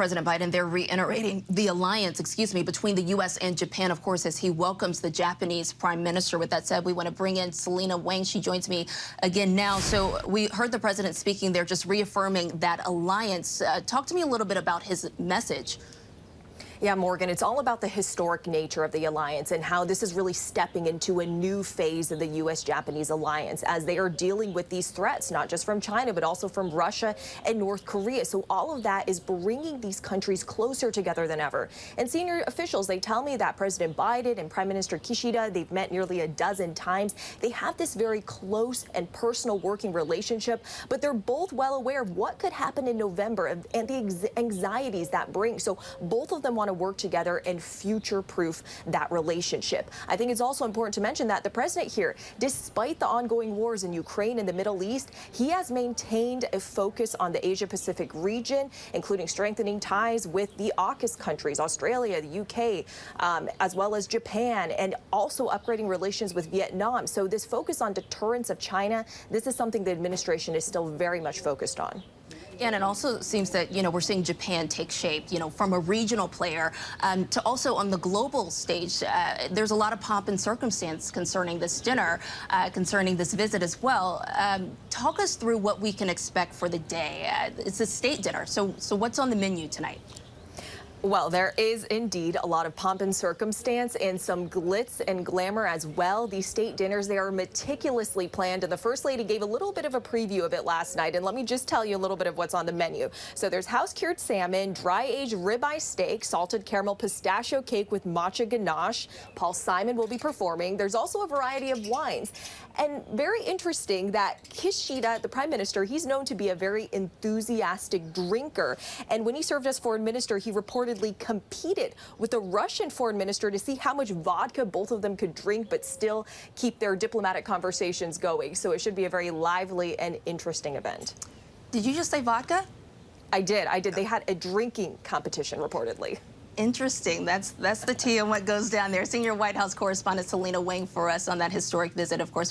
President Biden, they're reiterating the alliance, between the U.S. and Japan, of course, as he welcomes the Japanese Prime Minister. With that said, we want to bring in Selena Wang. She joins me again now. So we heard the president speaking there, just reaffirming that alliance. Talk to me a little bit about his message. Yeah, Morgan, it's all about the historic nature of the alliance and how this is really stepping into a new phase of the U.S.-Japanese alliance as they are dealing with these threats, not just from China, but also from Russia and North Korea. So all of that is bringing these countries closer together than ever. And senior officials, they tell me that President Biden and Prime Minister Kishida, they've met nearly a dozen times. They have this very close and personal working relationship, but they're both well aware of what could happen in November and the anxieties that brings. So both of them want to work together and future-proof that relationship. I think it's also important to mention that the president here, despite the ongoing wars in Ukraine and the Middle East, he has maintained a focus on the Asia-Pacific region, including strengthening ties with the AUKUS countries, Australia, the UK, as well as Japan, and also upgrading relations with Vietnam. So this focus on deterrence of China, this is something the administration is still very much focused on. And it also seems that, we're seeing Japan take shape, from a regional player to also on the global stage. There's a lot of pomp and circumstance concerning this dinner, concerning this visit as well. Talk us through what we can expect for the day. It's a state dinner. So what's on the menu tonight? Well, there is indeed a lot of pomp and circumstance and some glitz and glamour as well. These state dinners, they are meticulously planned, and the First Lady gave a little bit of a preview of it last night. And let me just tell you a little bit of what's on the menu. So there's house-cured salmon, dry-aged ribeye steak, salted caramel pistachio cake with matcha ganache. Paul Simon will be performing. There's also a variety of wines. And very interesting that Kishida, the Prime Minister, he's known to be a very enthusiastic drinker. And when he served as foreign minister, he reportedly competed with the Russian foreign minister to see how much vodka both of them could drink, but still keep their diplomatic conversations going. So it should be a very lively and interesting event. Did you just say vodka? I did. They had a drinking competition, reportedly. Interesting. That's the tea on what goes down there. Senior White House correspondent Selena Wang for us on that historic visit, of course.